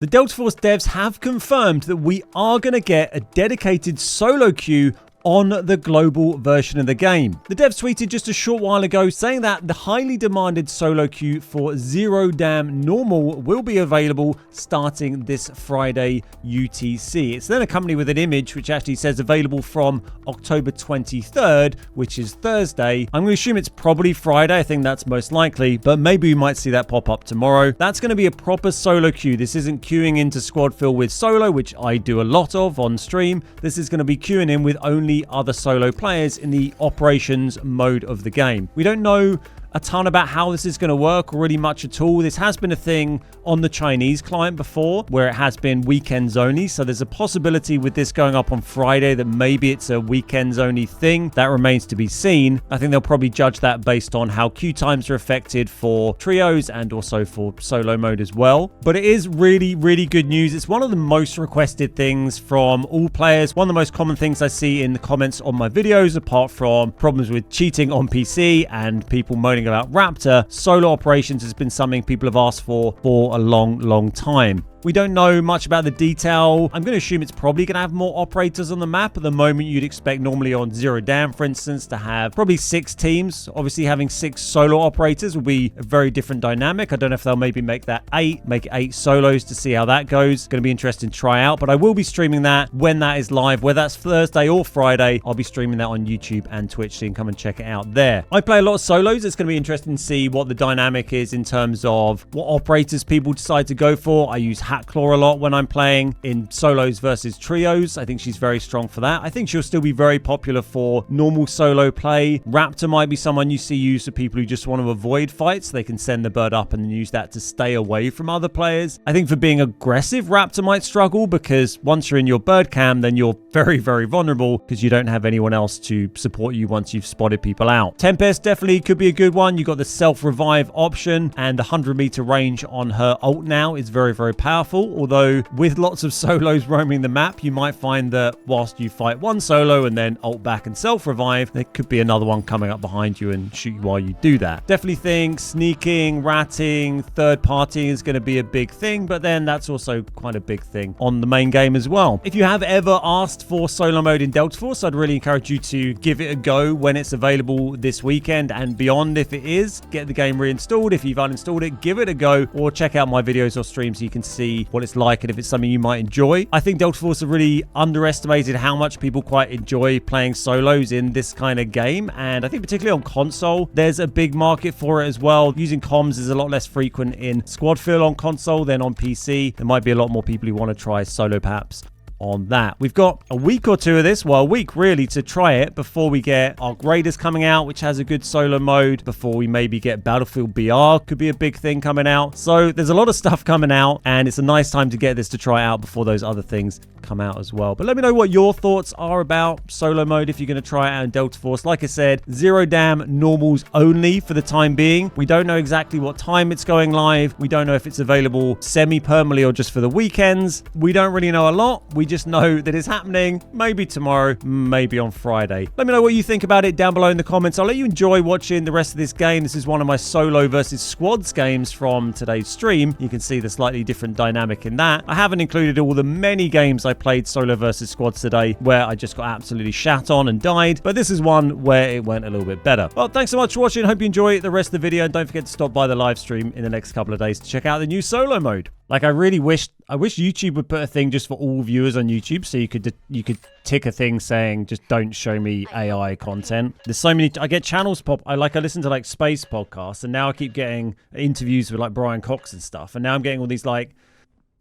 The Delta Force devs have confirmed that we are going to get a dedicated solo queue on the global version of the game. The devs tweeted just a short while ago saying that the highly demanded solo queue for Zero Dam Normal will be available starting this Friday UTC. It's then accompanied with an image which actually says available from October 23rd, which is Thursday. I'm going to assume it's probably Friday. I think that's most likely, but maybe we might see that pop up tomorrow. That's going to be a proper solo queue. This isn't queuing into squad fill with solo, which I do a lot of on stream. This is going to be queuing in with only other solo players in the operations mode of the game. We don't know a ton about how this is going to work, or really much at all. This has been a thing on the Chinese client before, where it has been weekends only. So there's a possibility with this going up on Friday that maybe it's a weekends only thing. That remains to be seen. I think they'll probably judge that based on how queue times are affected for trios and also for solo mode as well. But it is really, really good news. It's one of the most requested things from all players. One of the most common things I see in the comments on my videos, apart from problems with cheating on PC and people moaning about Raptor, solo operations has been something people have asked for a long time. We don't know much about the detail. I'm going to assume it's probably going to have more operators on the map. At the moment, you'd expect normally on Zero Dam, for instance, to have probably 6 teams. Obviously, having 6 solo operators will be a very different dynamic. I don't know if they'll maybe make that 8, make it 8 solos to see how that goes. Going to be interesting to try out, but I will be streaming that when that is live, whether that's Thursday or Friday. I'll be streaming that on YouTube and Twitch, so you can come and check it out there. I play a lot of solos. It's going to be interesting to see what the dynamic is in terms of what operators people decide to go for. I use Hatclaw a lot when I'm playing in solos versus trios. I think she's very strong for that. I think she'll still be very popular for normal solo play. Raptor might be someone you see used for people who just want to avoid fights. They can send the bird up and then use that to stay away from other players. I think for being aggressive, Raptor might struggle because once you're in your bird cam, then you're very, very vulnerable because you don't have anyone else to support you once you've spotted people out. Tempest definitely could be a good one. You got the self-revive option, and the 100-meter range on her ult now is very, very powerful. Although with lots of solos roaming the map, you might find that whilst you fight one solo and then ult back and self-revive, there could be another one coming up behind you and shoot you while you do that. Definitely think sneaking, ratting, third party is going to be a big thing, but then that's also quite a big thing on the main game as well. If you have ever asked for solo mode in Delta Force, I'd really encourage you to give it a go when it's available this weekend and beyond. If it is, get the game reinstalled. If you've uninstalled it, give it a go, or check out my videos or streams so you can see what it's like and if it's something you might enjoy. I think Delta Force have really underestimated how much people quite enjoy playing solos in this kind of game, and I think particularly on console there's a big market for it as well. Using comms is a lot less frequent in squad fill on console than on PC. There might be a lot more people who want to try solo perhaps on that. We've got a week or two of this, well, a week really, to try it before we get our Graders coming out, which has a good solo mode, before we maybe get Battlefield BR, could be a big thing coming out. So there's a lot of stuff coming out, and it's a nice time to get this to try out before those other things come out as well. But let me know what your thoughts are about solo mode if you're going to try it out in Delta Force. Like I said, Zero Dam normals only for the time being. We don't know exactly what time it's going live. We don't know if it's available semi-permanently or just for the weekends. We don't really know a lot. We just know that it's happening, maybe tomorrow, maybe on Friday. Let me know what you think about it down below in the comments. I'll let you enjoy watching the rest of this game. This is one of my solo versus squads games from today's stream. You can see the slightly different dynamic in that. I haven't included all the many games I played solo versus squads today where I just got absolutely shat on and died, but this is one where it went a little bit better. Well, thanks so much for watching. Hope you enjoy the rest of the video, and don't forget to stop by the live stream in the next couple of days to check out the new solo mode. Like, I wish YouTube would put a thing just for all viewers on YouTube, so you could tick a thing saying just don't show me AI content. There's so many. I get channels pop. I listen to like space podcasts, and now I keep getting interviews with like Brian Cox and stuff, and now I'm getting all these like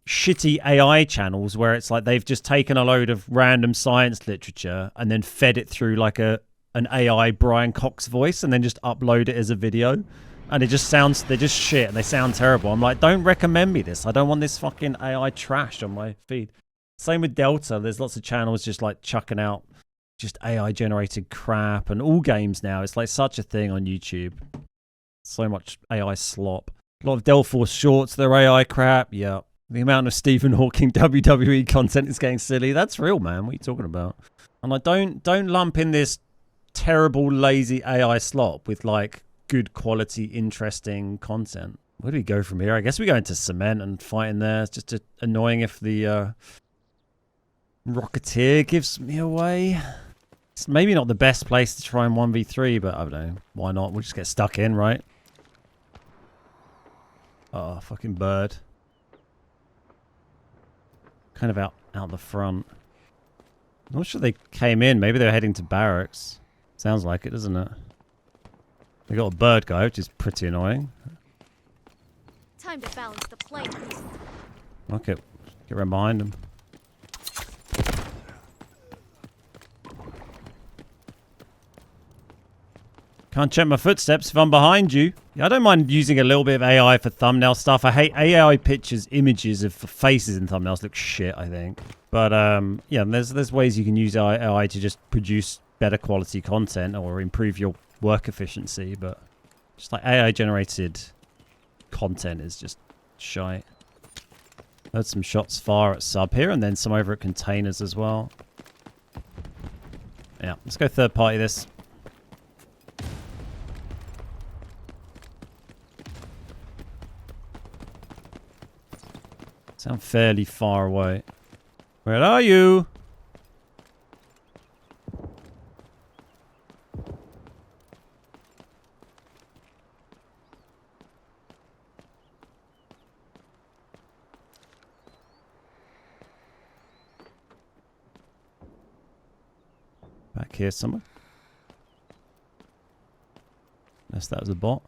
shitty AI channels where it's like they've just taken a load of random science literature and then fed it through like an AI Brian Cox voice and then just upload it as a video. And it just sounds, they're just shit and they sound terrible. I'm like, don't recommend me this. I don't want this fucking AI trash on my feed. Same with Delta. There's lots of channels just like chucking out just AI generated crap, and all games now. It's like such a thing on YouTube. So much AI slop. A lot of Delta Force shorts, they're AI crap. Yeah. The amount of Stephen Hawking WWE content is getting silly. That's real, man. What are you talking about? And I don't lump in this terrible, lazy AI slop with like good quality, interesting content. Where do we go from here? I guess we go into cement and fight in there. It's just annoying if the Rocketeer gives me away. It's maybe not the best place to try and 1v3, but I don't know. Why not? We'll just get stuck in, right? Oh, fucking bird. Kind of out the front. Not sure they came in. Maybe they're heading to barracks. Sounds like it, doesn't it? They got a bird guy, which is pretty annoying. Time to balance the plate. Okay, get around behind him. Can't check my footsteps if I'm behind you. Yeah, I don't mind using a little bit of AI for thumbnail stuff. I hate AI pictures, images of faces in thumbnails look shit, I think. But yeah, there's ways you can use AI to just produce better quality content or improve your work efficiency. But just like AI generated content is just shite. Heard some shots far at sub here and then some over at containers as well. Yeah, let's go third party this. Sound fairly far away. Where are you? Back here somewhere. Unless that was a bot.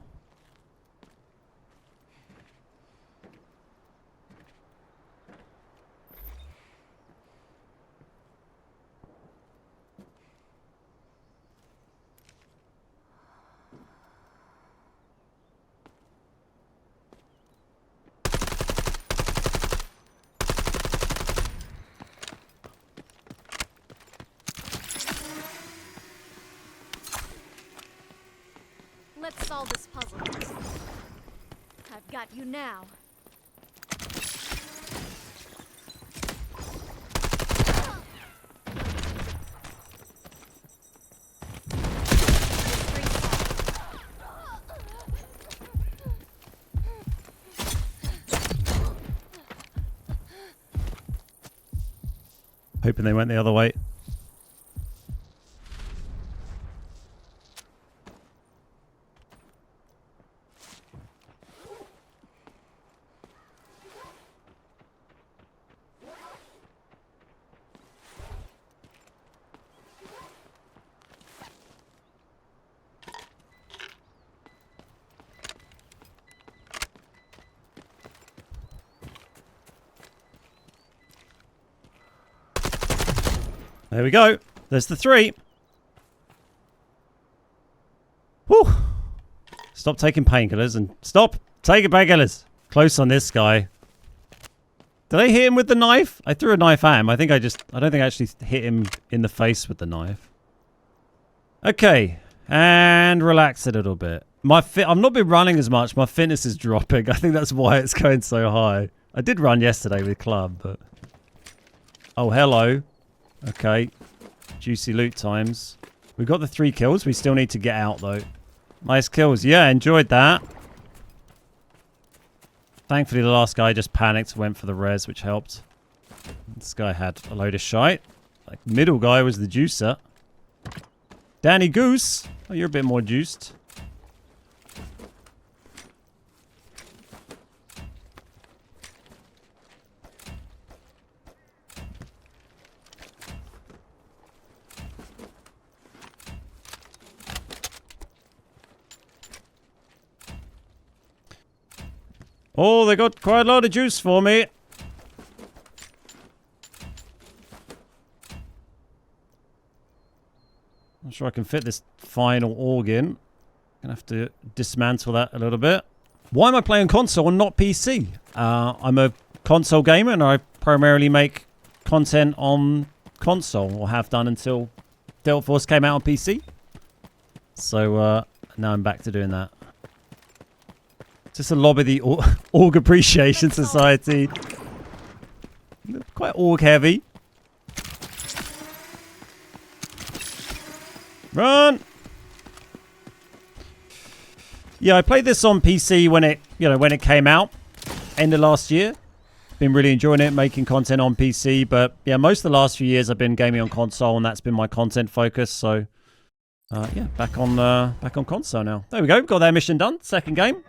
Let's solve this puzzle. I've got you now. Hoping they went the other way. There we go. There's the 3. Whew. Stop taking painkillers and stop taking painkillers. Close on this guy. Did I hit him with the knife? I threw a knife at him. I don't think I actually hit him in the face with the knife. Okay. And relax a little bit. I've not been running as much. My fitness is dropping. I think that's why it's going so high. I did run yesterday with club, but... Oh, hello. Okay. Juicy loot times. We've got the 3 kills. We still need to get out, though. Nice kills. Yeah, enjoyed that. Thankfully, the last guy just panicked, went for the res, which helped. This guy had a load of shite. Like, middle guy was the juicer. Danny Goose. Oh, you're a bit more juiced. Oh, they got quite a lot of juice for me. Not sure I can fit this final organ. Gonna have to dismantle that a little bit. Why am I playing console and not PC? I'm a console gamer and I primarily make content on console, or have done until Delta Force came out on PC. So now I'm back to doing that. Just to lobby the Org Appreciation Society. Quite org heavy. Run! Yeah, I played this on PC when it, you know, when it came out, end of last year. Been really enjoying it, making content on PC. But yeah, most of the last few years I've been gaming on console, and that's been my content focus. So yeah, back on console now. There we go. Got that mission done. Second game.